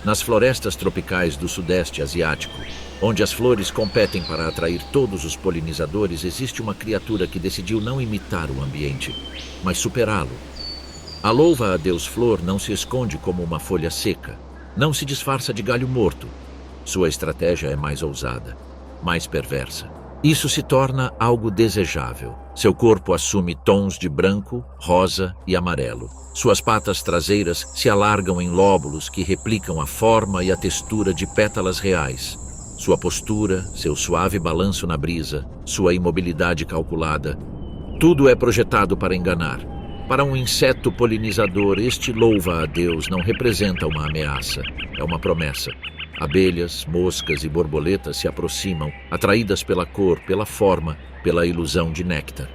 Nas florestas tropicais do Sudeste Asiático, onde as flores competem para atrair todos os polinizadores, existe uma criatura que decidiu não imitar o ambiente, mas superá-lo. A louva-a-Deus flor não se esconde como uma folha seca, não se disfarça de galho morto. Sua estratégia é mais ousada, mais perversa. Isso se torna algo desejável. Seu corpo assume tons de branco, rosa e amarelo. Suas patas traseiras se alargam em lóbulos que replicam a forma e a textura de pétalas reais. Sua postura, seu suave balanço na brisa, sua imobilidade calculada, tudo é projetado para enganar. Para um inseto polinizador, este louva a Deus não representa uma ameaça, é uma promessa. Abelhas, moscas e borboletas se aproximam, atraídas pela cor, pela forma, pela ilusão de néctar.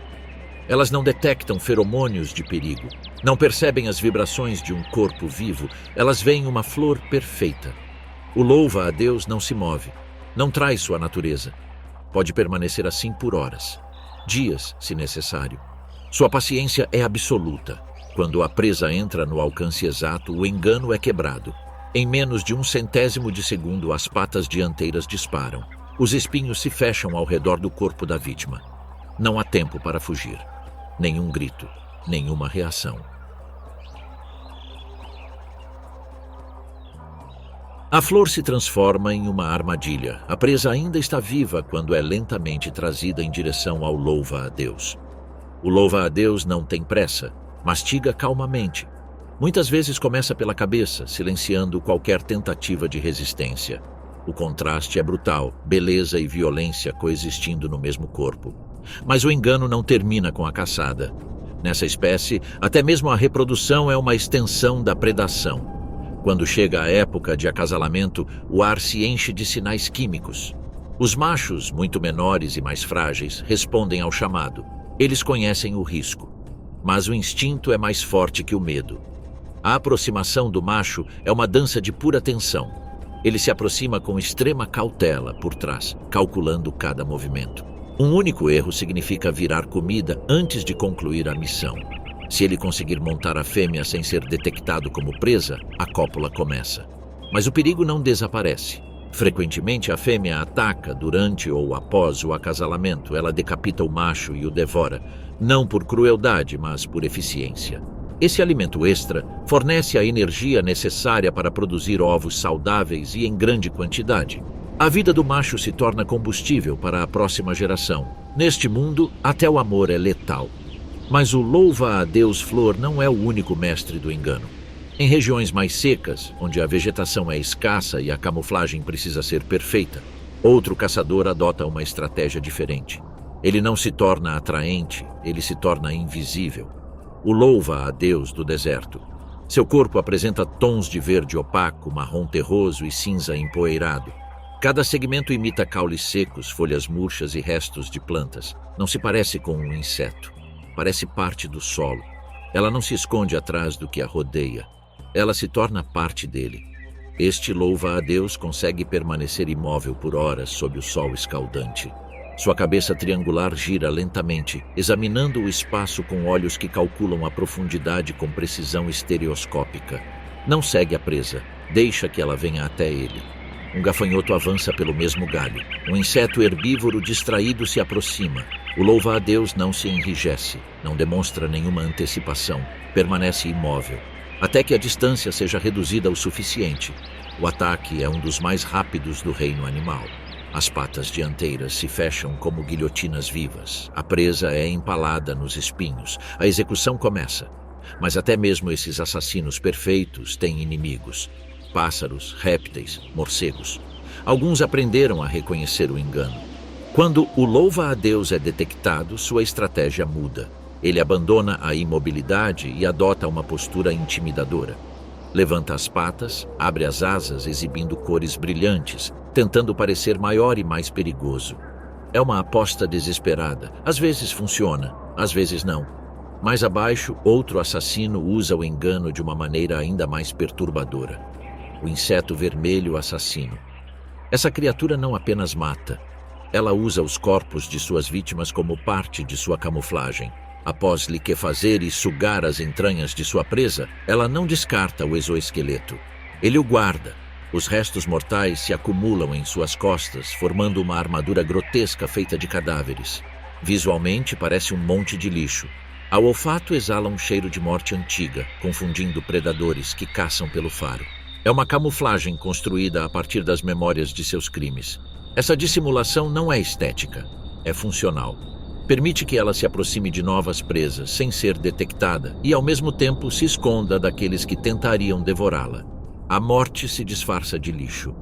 Elas não detectam feromônios de perigo, não percebem as vibrações de um corpo vivo, elas veem uma flor perfeita. O louva a Deus não se move, não traz sua natureza. Pode permanecer assim por horas, dias, se necessário. Sua paciência é absoluta. Quando a presa entra no alcance exato, o engano é quebrado. Em menos de 1/100º de segundo, as patas dianteiras disparam. Os espinhos se fecham ao redor do corpo da vítima. Não há tempo para fugir. Nenhum grito, nenhuma reação. A flor se transforma em uma armadilha. A presa ainda está viva quando é lentamente trazida em direção ao louva a Deus. O louva a Deus não tem pressa, mastiga calmamente. Muitas vezes começa pela cabeça, silenciando qualquer tentativa de resistência. O contraste é brutal, beleza e violência coexistindo no mesmo corpo. Mas o engano não termina com a caçada. Nessa espécie, até mesmo a reprodução é uma extensão da predação. Quando chega a época de acasalamento, o ar se enche de sinais químicos. Os machos, muito menores e mais frágeis, respondem ao chamado. Eles conhecem o risco. Mas o instinto é mais forte que o medo. A aproximação do macho é uma dança de pura tensão. Ele se aproxima com extrema cautela por trás, calculando cada movimento. Um único erro significa virar comida antes de concluir a missão. Se ele conseguir montar a fêmea sem ser detectado como presa, a cópula começa. Mas o perigo não desaparece. Frequentemente a fêmea ataca durante ou após o acasalamento. Ela decapita o macho e o devora, não por crueldade, mas por eficiência. Esse alimento extra fornece a energia necessária para produzir ovos saudáveis e em grande quantidade. A vida do macho se torna combustível para a próxima geração. Neste mundo, até o amor é letal. Mas o louva a Deus flor não é o único mestre do engano. Em regiões mais secas, onde a vegetação é escassa e a camuflagem precisa ser perfeita, outro caçador adota uma estratégia diferente. Ele não se torna atraente, ele se torna invisível. O louva a Deus do deserto. Seu corpo apresenta tons de verde opaco, marrom terroso e cinza empoeirado. Cada segmento imita caules secos, folhas murchas e restos de plantas. Não se parece com um inseto. Parece parte do solo. Ela não se esconde atrás do que a rodeia. Ela se torna parte dele. Este louva a Deus consegue permanecer imóvel por horas sob o sol escaldante. Sua cabeça triangular gira lentamente, examinando o espaço com olhos que calculam a profundidade com precisão estereoscópica. Não segue a presa, deixa que ela venha até ele. Um gafanhoto avança pelo mesmo galho. Um inseto herbívoro distraído se aproxima. O louva a Deus não se enrijece, não demonstra nenhuma antecipação, permanece imóvel, até que a distância seja reduzida o suficiente. O ataque é um dos mais rápidos do reino animal. As patas dianteiras se fecham como guilhotinas vivas. A presa é empalada nos espinhos. A execução começa. Mas até mesmo esses assassinos perfeitos têm inimigos. Pássaros, répteis, morcegos. Alguns aprenderam a reconhecer o engano. Quando o louva a Deus é detectado, sua estratégia muda. Ele abandona a imobilidade e adota uma postura intimidadora. Levanta as patas, abre as asas exibindo cores brilhantes, tentando parecer maior e mais perigoso. É uma aposta desesperada. Às vezes funciona, às vezes não. Mais abaixo, outro assassino usa o engano de uma maneira ainda mais perturbadora. O inseto vermelho assassino. Essa criatura não apenas mata. Ela usa os corpos de suas vítimas como parte de sua camuflagem. Após liquefazer e sugar as entranhas de sua presa, ela não descarta o exoesqueleto. Ele o guarda. Os restos mortais se acumulam em suas costas, formando uma armadura grotesca feita de cadáveres. Visualmente, parece um monte de lixo. Ao olfato exala um cheiro de morte antiga, confundindo predadores que caçam pelo faro. É uma camuflagem construída a partir das memórias de seus crimes. Essa dissimulação não é estética, é funcional. Permite que ela se aproxime de novas presas sem ser detectada e, ao mesmo tempo, se esconda daqueles que tentariam devorá-la. A morte se disfarça de lixo.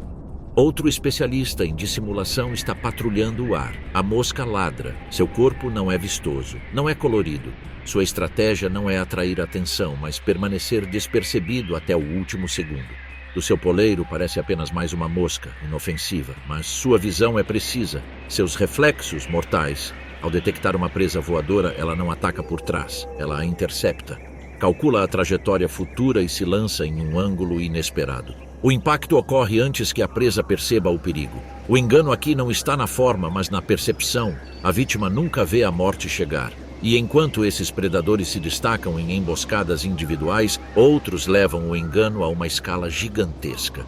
Outro especialista em dissimulação está patrulhando o ar. A mosca ladra. Seu corpo não é vistoso, não é colorido. Sua estratégia não é atrair atenção, mas permanecer despercebido até o último segundo. Do seu poleiro parece apenas mais uma mosca, inofensiva, mas sua visão é precisa, seus reflexos mortais. Ao detectar uma presa voadora, ela não ataca por trás, ela a intercepta. Calcula a trajetória futura e se lança em um ângulo inesperado. O impacto ocorre antes que a presa perceba o perigo. O engano aqui não está na forma, mas na percepção. A vítima nunca vê a morte chegar. E enquanto esses predadores se destacam em emboscadas individuais, outros levam o engano a uma escala gigantesca.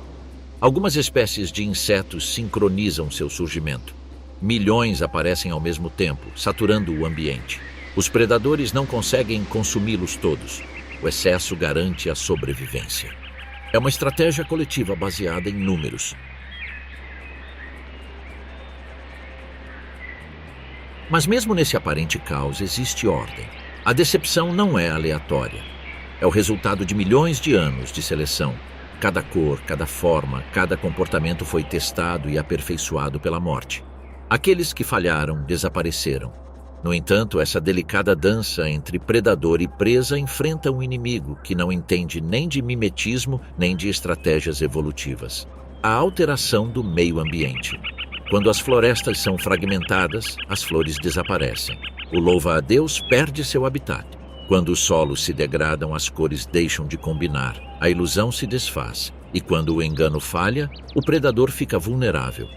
Algumas espécies de insetos sincronizam seu surgimento. Milhões aparecem ao mesmo tempo, saturando o ambiente. Os predadores não conseguem consumi-los todos. O excesso garante a sobrevivência. É uma estratégia coletiva baseada em números. Mas mesmo nesse aparente caos existe ordem. A decepção não é aleatória. É o resultado de milhões de anos de seleção. Cada cor, cada forma, cada comportamento foi testado e aperfeiçoado pela morte. Aqueles que falharam desapareceram. No entanto, essa delicada dança entre predador e presa enfrenta um inimigo que não entende nem de mimetismo nem de estratégias evolutivas. A alteração do meio ambiente. Quando as florestas são fragmentadas, as flores desaparecem. O louva-a-Deus perde seu habitat. Quando os solos se degradam, as cores deixam de combinar. A ilusão se desfaz. E quando o engano falha, o predador fica vulnerável.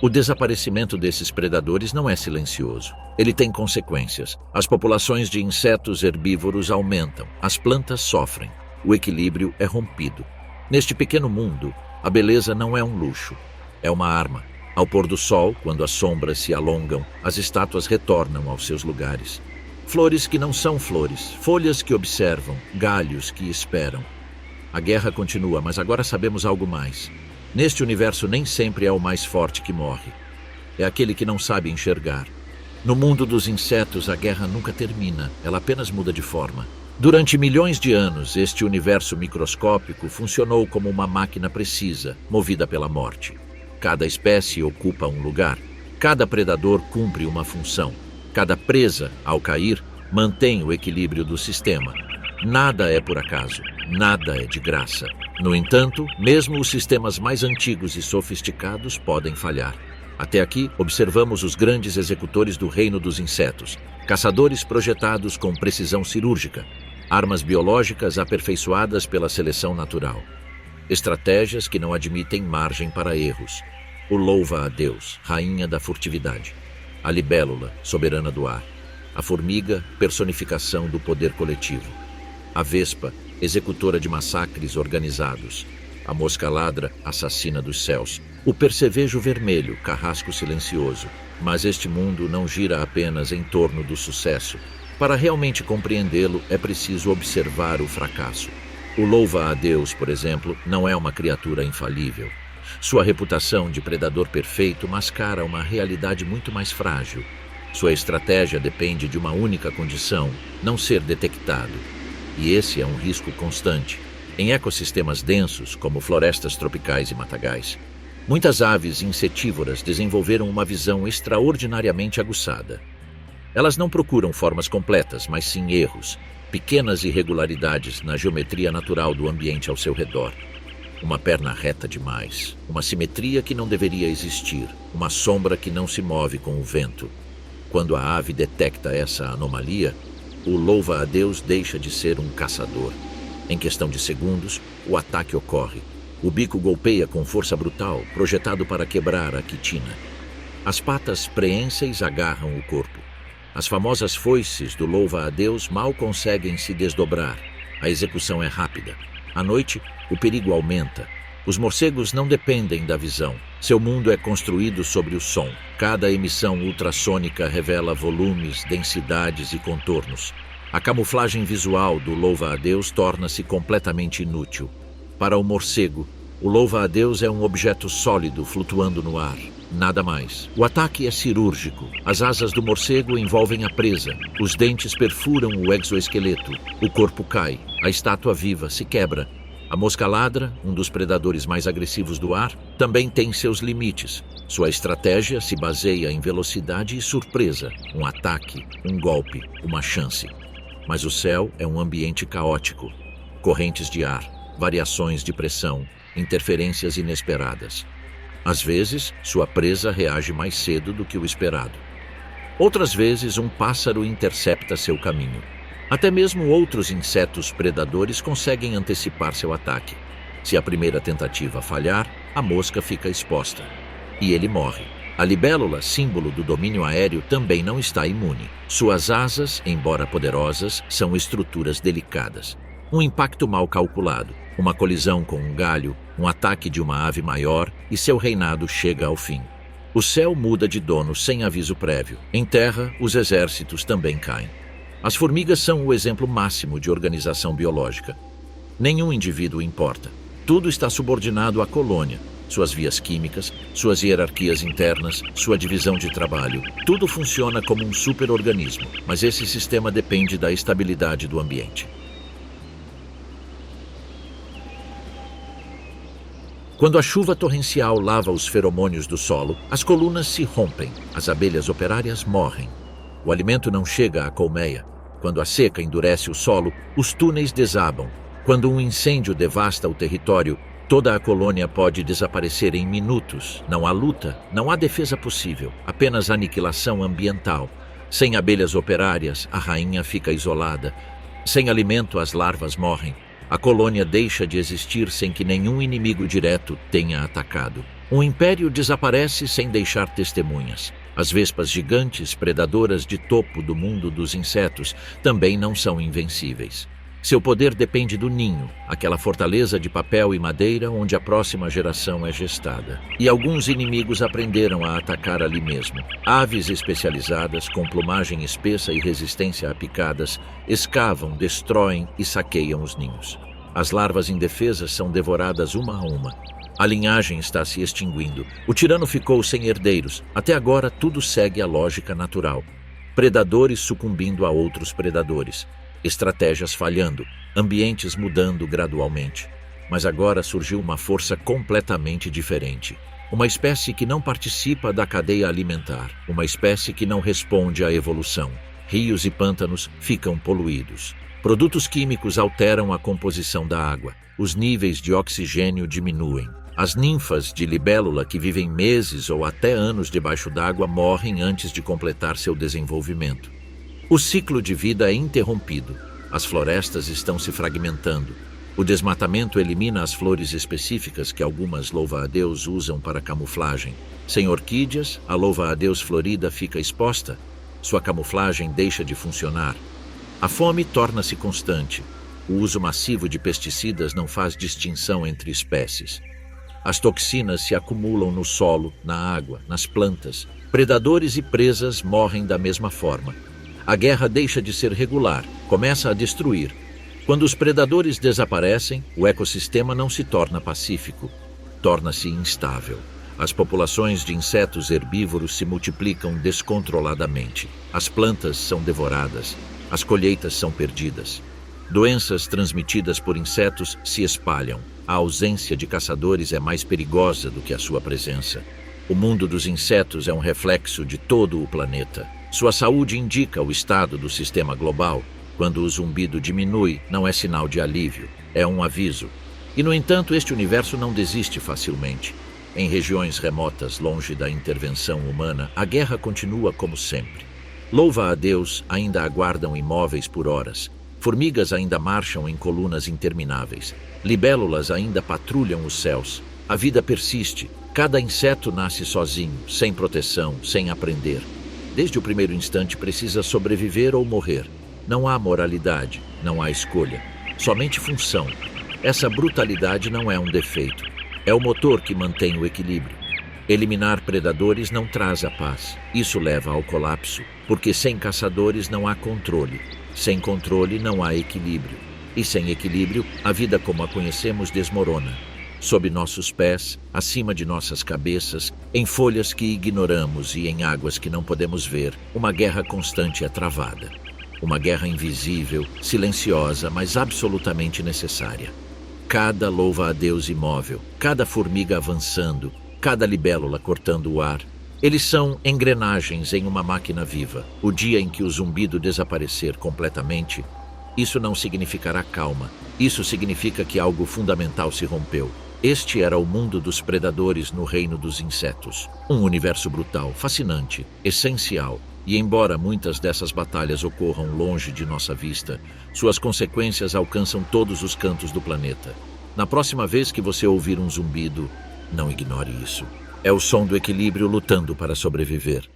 O desaparecimento desses predadores não é silencioso. Ele tem consequências. As populações de insetos herbívoros aumentam. As plantas sofrem. O equilíbrio é rompido. Neste pequeno mundo, a beleza não é um luxo. É uma arma. Ao pôr do sol, quando as sombras se alongam, as estátuas retornam aos seus lugares. Flores que não são flores, folhas que observam, galhos que esperam. A guerra continua, mas agora sabemos algo mais. Neste universo nem sempre é o mais forte que morre. É aquele que não sabe enxergar. No mundo dos insetos, a guerra nunca termina, ela apenas muda de forma. Durante milhões de anos, este universo microscópico funcionou como uma máquina precisa, movida pela morte. Cada espécie ocupa um lugar. Cada predador cumpre uma função. Cada presa, ao cair, mantém o equilíbrio do sistema. Nada é por acaso, nada é de graça. No entanto, mesmo os sistemas mais antigos e sofisticados podem falhar. Até aqui, observamos os grandes executores do reino dos insetos, caçadores projetados com precisão cirúrgica, armas biológicas aperfeiçoadas pela seleção natural, estratégias que não admitem margem para erros. O louva-a-Deus, rainha da furtividade, a libélula, soberana do ar, a formiga, personificação do poder coletivo, a vespa, executora de massacres organizados, a mosca ladra, assassina dos céus, o percevejo vermelho, carrasco silencioso. Mas este mundo não gira apenas em torno do sucesso. Para realmente compreendê-lo, é preciso observar o fracasso. O louva-a-Deus, por exemplo, não é uma criatura infalível. Sua reputação de predador perfeito mascara uma realidade muito mais frágil. Sua estratégia depende de uma única condição: não ser detectado. E esse é um risco constante. Em ecossistemas densos, como florestas tropicais e matagais, muitas aves insetívoras desenvolveram uma visão extraordinariamente aguçada. Elas não procuram formas completas, mas sim erros, pequenas irregularidades na geometria natural do ambiente ao seu redor. Uma perna reta demais, uma simetria que não deveria existir, uma sombra que não se move com o vento. Quando a ave detecta essa anomalia, o louva-a-Deus deixa de ser um caçador. Em questão de segundos, o ataque ocorre. O bico golpeia com força brutal, projetado para quebrar a quitina. As patas preensas agarram o corpo. As famosas foices do louva-a-Deus mal conseguem se desdobrar. A execução é rápida. À noite, o perigo aumenta. Os morcegos não dependem da visão. Seu mundo é construído sobre o som. Cada emissão ultrassônica revela volumes, densidades e contornos. A camuflagem visual do louva-a-Deus torna-se completamente inútil. Para o morcego, o louva-a-Deus é um objeto sólido flutuando no ar. Nada mais. O ataque é cirúrgico. As asas do morcego envolvem a presa. Os dentes perfuram o exoesqueleto. O corpo cai. A estátua viva se quebra. A mosca ladra, um dos predadores mais agressivos do ar, também tem seus limites. Sua estratégia se baseia em velocidade e surpresa, um ataque, um golpe, uma chance. Mas o céu é um ambiente caótico. Correntes de ar, variações de pressão, interferências inesperadas. Às vezes, sua presa reage mais cedo do que o esperado. Outras vezes, um pássaro intercepta seu caminho. Até mesmo outros insetos predadores conseguem antecipar seu ataque. Se a primeira tentativa falhar, a mosca fica exposta. E ele morre. A libélula, símbolo do domínio aéreo, também não está imune. Suas asas, embora poderosas, são estruturas delicadas. Um impacto mal calculado, uma colisão com um galho, um ataque de uma ave maior e seu reinado chega ao fim. O céu muda de dono sem aviso prévio. Em terra, os exércitos também caem. As formigas são o exemplo máximo de organização biológica. Nenhum indivíduo importa. Tudo está subordinado à colônia, suas vias químicas, suas hierarquias internas, sua divisão de trabalho. Tudo funciona como um superorganismo, mas esse sistema depende da estabilidade do ambiente. Quando a chuva torrencial lava os feromônios do solo, as colunas se rompem, as abelhas operárias morrem. O alimento não chega à colmeia. Quando a seca endurece o solo, os túneis desabam. Quando um incêndio devasta o território, toda a colônia pode desaparecer em minutos. Não há luta, não há defesa possível, apenas aniquilação ambiental. Sem abelhas operárias, a rainha fica isolada. Sem alimento, as larvas morrem. A colônia deixa de existir sem que nenhum inimigo direto tenha atacado. Um império desaparece sem deixar testemunhas. As vespas gigantes, predadoras de topo do mundo dos insetos, também não são invencíveis. Seu poder depende do ninho, aquela fortaleza de papel e madeira onde a próxima geração é gestada. E alguns inimigos aprenderam a atacar ali mesmo. Aves especializadas, com plumagem espessa e resistência a picadas, escavam, destroem e saqueiam os ninhos. As larvas indefesas são devoradas uma a uma. A linhagem está se extinguindo. O tirano ficou sem herdeiros. Até agora, tudo segue a lógica natural. Predadores sucumbindo a outros predadores. Estratégias falhando. Ambientes mudando gradualmente. Mas agora surgiu uma força completamente diferente. Uma espécie que não participa da cadeia alimentar. Uma espécie que não responde à evolução. Rios e pântanos ficam poluídos. Produtos químicos alteram a composição da água. Os níveis de oxigênio diminuem. As ninfas de libélula que vivem meses ou até anos debaixo d'água morrem antes de completar seu desenvolvimento. O ciclo de vida é interrompido. As florestas estão se fragmentando. O desmatamento elimina as flores específicas que algumas louva-a-Deus usam para camuflagem. Sem orquídeas, a louva-a-Deus florida fica exposta. Sua camuflagem deixa de funcionar. A fome torna-se constante. O uso massivo de pesticidas não faz distinção entre espécies. As toxinas se acumulam no solo, na água, nas plantas. Predadores e presas morrem da mesma forma. A guerra deixa de ser regular, começa a destruir. Quando os predadores desaparecem, o ecossistema não se torna pacífico, torna-se instável. As populações de insetos herbívoros se multiplicam descontroladamente. As plantas são devoradas, as colheitas são perdidas. Doenças transmitidas por insetos se espalham. A ausência de caçadores é mais perigosa do que a sua presença. O mundo dos insetos é um reflexo de todo o planeta. Sua saúde indica o estado do sistema global. Quando o zumbido diminui, não é sinal de alívio, é um aviso. E, no entanto, este universo não desiste facilmente. Em regiões remotas, longe da intervenção humana, a guerra continua como sempre. Louva-a-Deus, ainda aguardam imóveis por horas. Formigas ainda marcham em colunas intermináveis. Libélulas ainda patrulham os céus. A vida persiste. Cada inseto nasce sozinho, sem proteção, sem aprender. Desde o primeiro instante precisa sobreviver ou morrer. Não há moralidade, não há escolha. Somente função. Essa brutalidade não é um defeito. É o motor que mantém o equilíbrio. Eliminar predadores não traz a paz. Isso leva ao colapso, porque sem caçadores não há controle. Sem controle não há equilíbrio. E sem equilíbrio, a vida como a conhecemos desmorona. Sob nossos pés, acima de nossas cabeças, em folhas que ignoramos e em águas que não podemos ver, uma guerra constante é travada. Uma guerra invisível, silenciosa, mas absolutamente necessária. Cada louva-a-Deus imóvel, cada formiga avançando, cada libélula cortando o ar. Eles são engrenagens em uma máquina viva. O dia em que o zumbido desaparecer completamente, isso não significará calma. Isso significa que algo fundamental se rompeu. Este era o mundo dos predadores no reino dos insetos. Um universo brutal, fascinante, essencial. E embora muitas dessas batalhas ocorram longe de nossa vista, suas consequências alcançam todos os cantos do planeta. Na próxima vez que você ouvir um zumbido, não ignore isso. É o som do equilíbrio lutando para sobreviver.